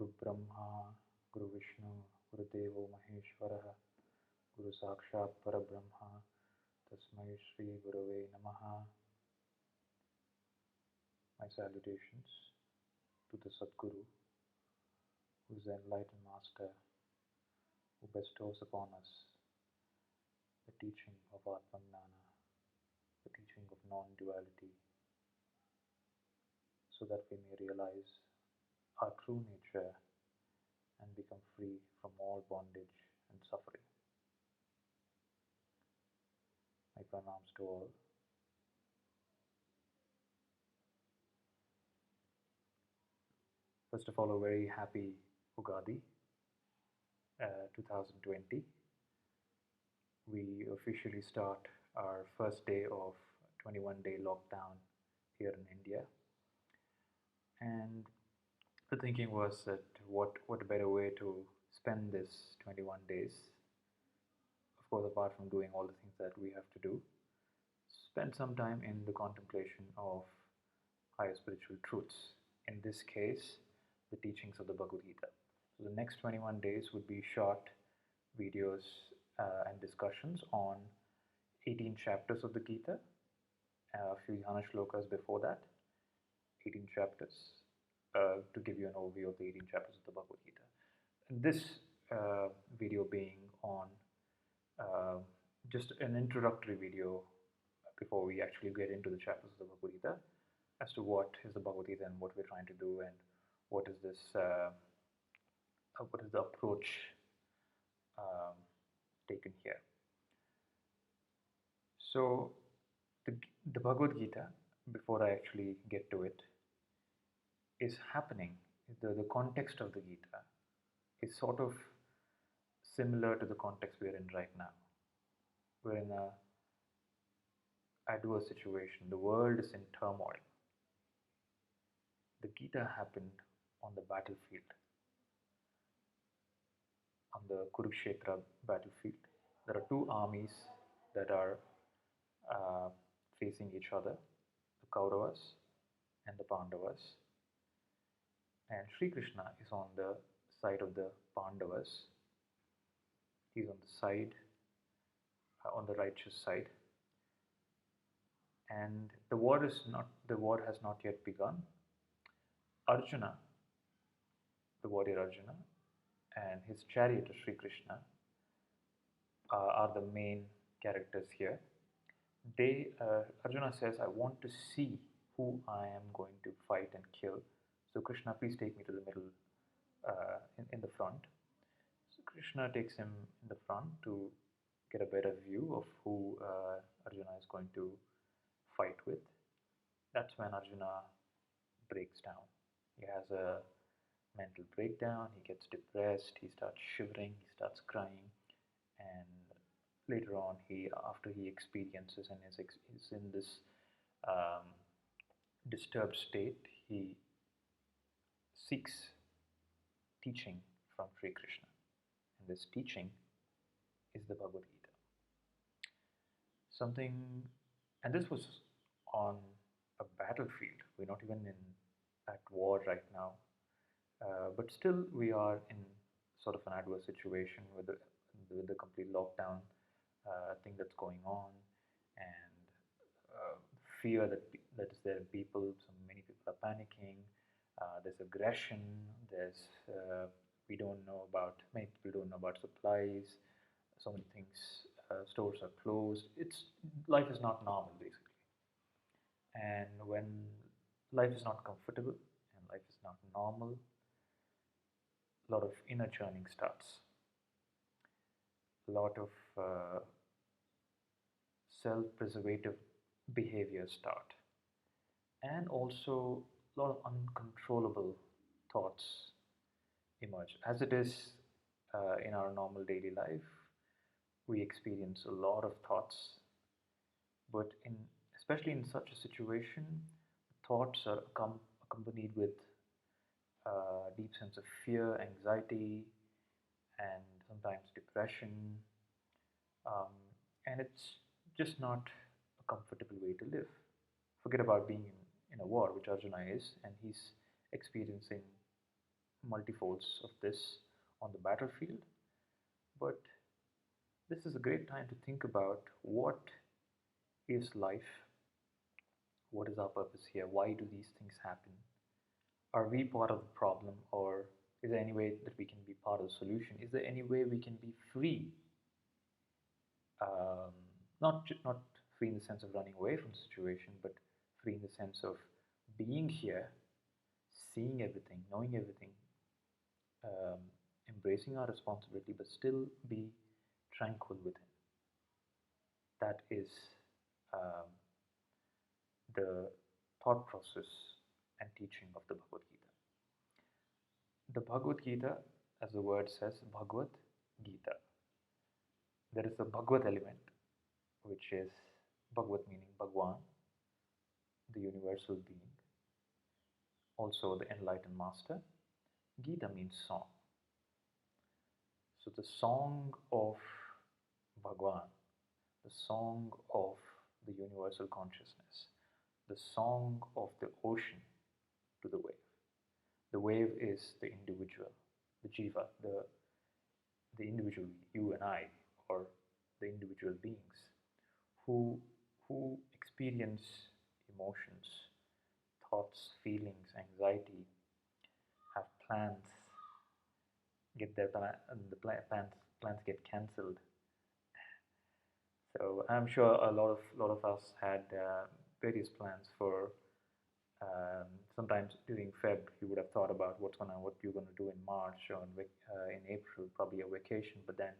Guru Brahma, Guru Vishnu, Guru Devo Maheshwaraha, Guru Sakshat Parabrahma, Tasmai Shri Gurave Namaha. My salutations to the Sadguru, who is the enlightened master, who bestows upon us the teaching of Atmanjnana, the teaching of non-duality, so that we may realize our true nature and become free from all bondage and suffering. My pranams to all. First of all, a very happy Ugadi 2020. We officially start our first day of 21-day lockdown here in India. And the thinking was that what a better way to spend this 21 days, of course, apart from doing all the things that we have to do, spend some time in the contemplation of higher spiritual truths. In this case, the teachings of the Bhagavad Gita. So the next 21 days would be short videos and discussions on 18 chapters of the Gita, a few Dhyana shlokas before that, 18 chapters, to give you an overview of the 18 chapters of the Bhagavad Gita. And this video being on just an introductory video before we actually get into the chapters of the Bhagavad Gita, as to what is the Bhagavad Gita and what we're trying to do, and what is this, what is the approach taken here. So the Bhagavad Gita, before I actually get to it, is happening. The context of the Gita is sort of similar to the context we are in right now. We're in an adverse situation. The world is in turmoil. The Gita happened on the battlefield, on the Kurukshetra battlefield. There are two armies that are facing each other, the Kauravas and the Pandavas. And Sri Krishna is on the side of the Pandavas. He's on the side, on the righteous side. And the war has not yet begun. Arjuna, the warrior Arjuna, and his charioteer Sri Krishna are the main characters here. Arjuna says, I want to see who I am going to fight and kill. So Krishna, please take me to the middle, in the front. So Krishna takes him in the front to get a better view of who Arjuna is going to fight with. That's when Arjuna breaks down. He has a mental breakdown, he gets depressed, he starts shivering, he starts crying, and later on, after he experiences and is in this disturbed state, he seeks teaching from Sri Krishna. And this teaching is the Bhagavad Gita. And this was on a battlefield. We're not even at war right now. But still, we are in sort of an adverse situation with the complete lockdown thing that's going on, and fear that is there in people. So many people are panicking. There's aggression. Many people don't know about supplies. So many things. Stores are closed. Life is not normal, basically. And when life is not comfortable and life is not normal, a lot of inner churning starts. A lot of self-preservative behaviors start. And also a lot of uncontrollable thoughts emerge. As it is in our normal daily life, we experience a lot of thoughts, but especially in such a situation, thoughts are accompanied with a deep sense of fear, anxiety, and sometimes depression, and it's just not a comfortable way to live. Forget about being in a war, which Arjuna is, and he's experiencing multifolds of this on the battlefield, but this is a great time to think about what is life, what is our purpose here, why do these things happen, are we part of the problem, or is there any way that we can be part of the solution? Is there any way we can be free? Um, not free in the sense of running away from the situation, but free in the sense of being here, seeing everything, knowing everything, um, embracing our responsibility, but still be tranquil within. That is um, the thought process and teaching of the Bhagavad Gita. The Bhagavad Gita, as the word says, Bhagavad Gita. There is a Bhagavad element, which is Bhagavad meaning Bhagwan, the universal being, also the enlightened master. Gita means song. So the song of Bhagwan, the song of the universal consciousness, the song of the ocean to the wave. The wave is the individual, the jiva, the individual, you and I, or the individual beings who experience emotions, thoughts, feelings, anxiety, have plans, get their plans get cancelled. So I'm sure a lot of us had various plans for. Sometimes during Feb, you would have thought about what you're gonna do in March or in April, probably a vacation, but then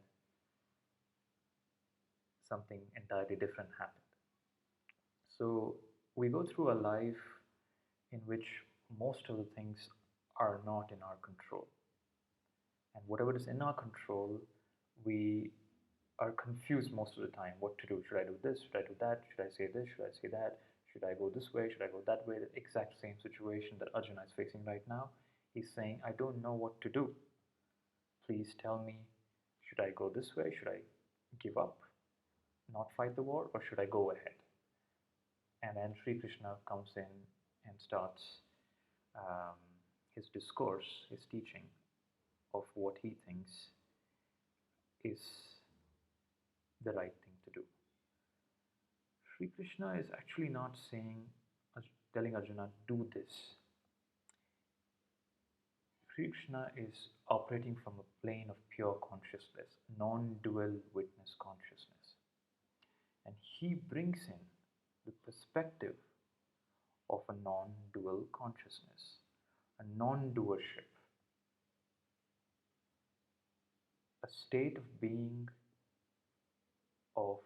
something entirely different happened. So we go through a life in which most of the things are not in our control, and whatever is in our control, we are confused most of the time what to do. Should I do this? Should I do that? Should I say this? Should I say that? Should I go this way? Should I go that way? The exact same situation that Arjuna is facing right now. He's saying, I don't know what to do. Please tell me, should I go this way? Should I give up, not fight the war, or should I go ahead? And then Sri Krishna comes in and starts um, his discourse, his teaching of what he thinks is the right thing to do. Sri Krishna is actually not telling Arjuna, do this. Sri Krishna is operating from a plane of pure consciousness, non-dual witness consciousness. And he brings in the perspective of a non-dual consciousness, a non-doership, a state of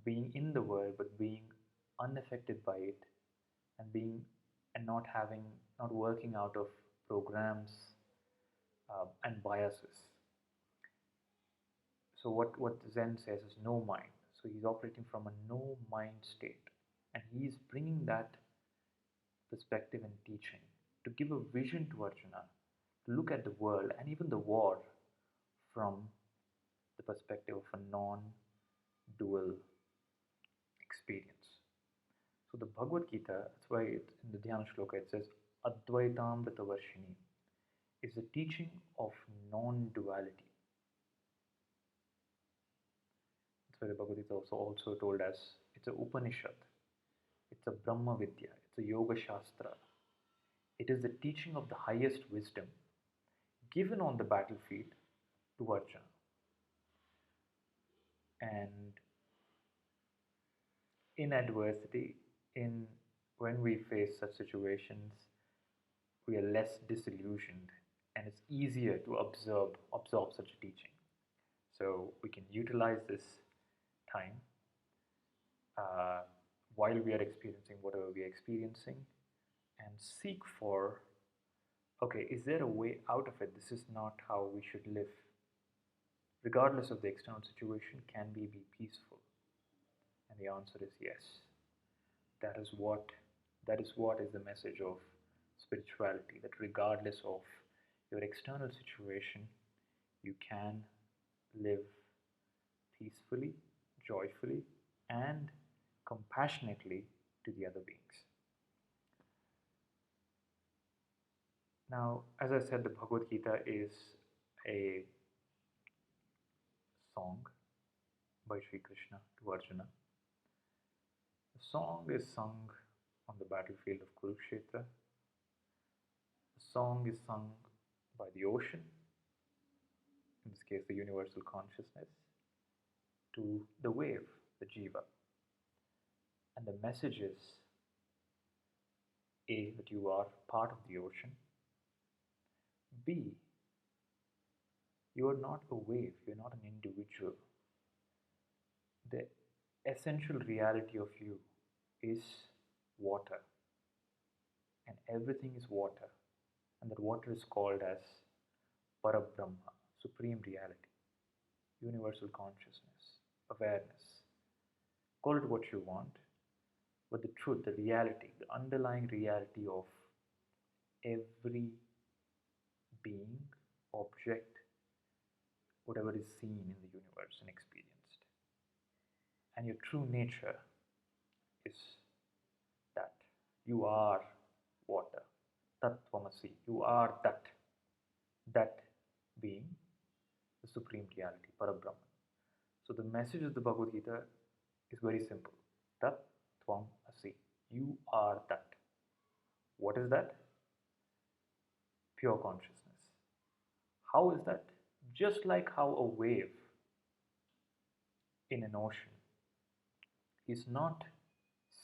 being in the world but being unaffected by it, and not working out of programs and biases. So what Zen says is no mind. So he's operating from a no mind state, and he's bringing that perspective and teaching to give a vision to Arjuna, to look at the world and even the war from the perspective of a non-dual experience. So the Bhagavad Gita, that's why in the Dhyana Shloka it says Advaitamritavarshini, is the teaching of non-duality. That's why the Bhagavad Gita is also told as it's a Upanishad, it's a Brahma Vidya, it's a Yoga Shastra. It is the teaching of the highest wisdom given on the battlefield to Arjuna. And in adversity, when we face such situations, we are less disillusioned, and it's easier to absorb such a teaching. So we can utilize this time while we are experiencing whatever we are experiencing, and seek for, okay, is there a way out of it? This is not how we should live. Regardless of the external situation, can we be peaceful? And the answer is yes. That is what is the message of spirituality, that regardless of your external situation, you can live peacefully, joyfully, and compassionately to the other beings. Now, as I said, the Bhagavad Gita is a song by Sri Krishna to Arjuna. The song is sung on the battlefield of Kurukshetra. The song is sung by the ocean, in this case the universal consciousness, to the wave, the jiva. And the message is A, that you are part of the ocean. B, you are not a wave, you are not an individual. The essential reality of you is water, and everything is water, and that water is called as Parabrahma, supreme reality, universal consciousness, awareness. Call it what you want, but the truth, the reality, the underlying reality of every being, object, whatever is seen in the universe and experienced. And your true nature is that you are water. Tattvamasi. You are that being, the supreme reality, Parabrahman. So the message of the Bhagavad Gita is very simple. Tat Tvam Asi. You are that. What is that? Pure consciousness. How is that? Just like how a wave in an ocean is not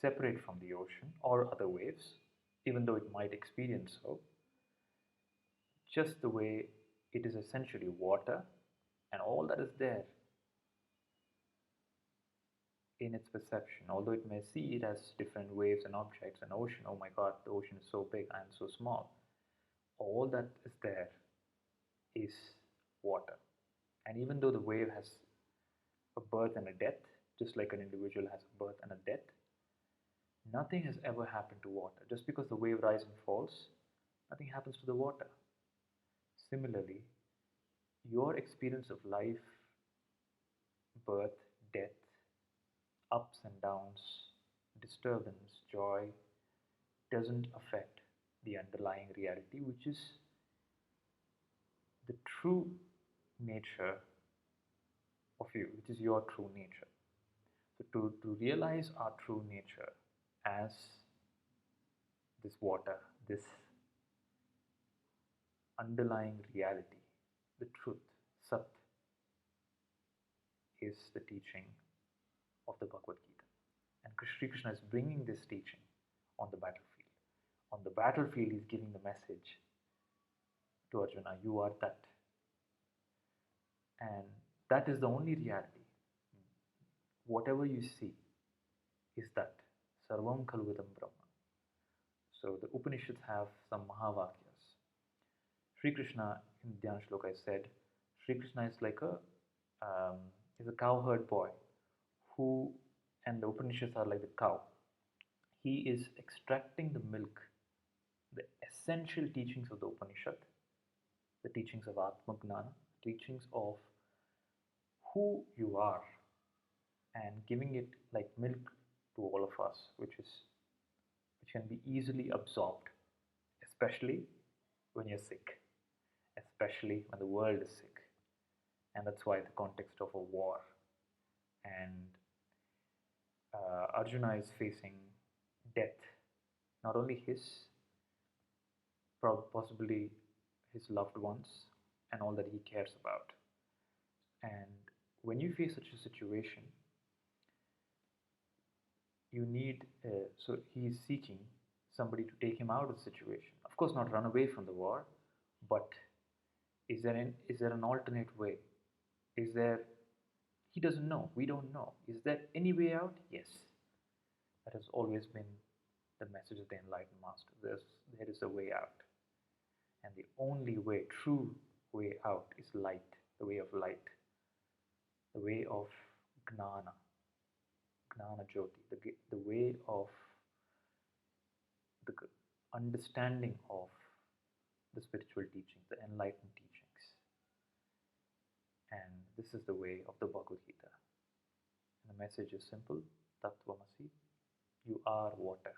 separate from the ocean or other waves, even though it might experience so, just the way it is essentially water and all that is there in its perception, although it may see it as different waves and objects, an ocean, oh my god, the ocean is so big, I am so small. All that is there is water. And even though the wave has a birth and a death, just like an individual has a birth and a death, nothing has ever happened to water. Just because the wave rises and falls, nothing happens to the water. Similarly, your experience of life, birth, death, ups and downs, disturbance, joy, doesn't affect the underlying reality, which is the true nature of you, which is your true nature. So to realize our true nature as this water, this underlying reality, the truth, Sat, is the teaching of the Bhagavad Gita. And Sri Krishna is bringing this teaching on the battlefield. On the battlefield, he's giving the message to Arjuna, you are that. And that is the only reality. Whatever you see is that. Sarvam Khalvidam Brahma. So the Upanishads have some Mahavakyas. Sri Krishna, in Dhyana Shloka, said, Sri Krishna is like is a cowherd boy who, and the Upanishads are like the cow. He is extracting the milk, the essential teachings of the Upanishad, the teachings of Atma Gnana, teachings of who you are, and giving it like milk to all of us, which can be easily absorbed, especially when you're sick, especially when the world is sick. And that's why the context of a war. And Arjuna is facing death, not only his, possibly his loved ones, and all that he cares about. And when you face such a situation, you need, so he is seeking somebody to take him out of the situation. Of course, not run away from the war, but is there an alternate way? Is there, he doesn't know, we don't know. Is there any way out? Yes. That has always been the message of the enlightened master. There is a way out. And the only way, true way out, is light, the way of light, the way of gnana, gnana jyoti, the way of the understanding of the spiritual teachings, the enlightened teachings. And this is the way of the Bhagavad Gita. And the message is simple, Tattvamasi, you are water.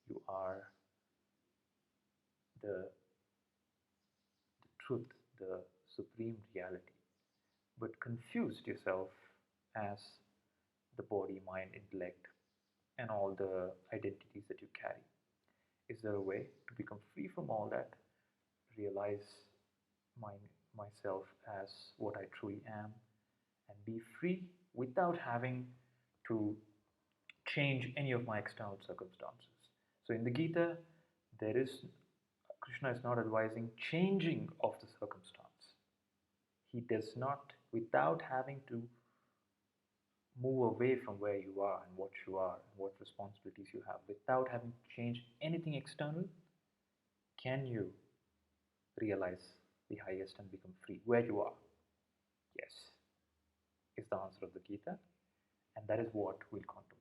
You are the truth, the supreme reality, but confused yourself as the body, mind, intellect, and all the identities that you carry? Is there a way to become free from all that, realize my, myself as what I truly am, and be free without having to change any of my external circumstances? So in the Gita, there is Krishna is not advising changing of the circumstance. He does not, without having to move away from where you are and what you are and what responsibilities you have, without having to change anything external, can you realize the highest and become free where you are? Yes, is the answer of the Gita, and that is what we'll contemplate.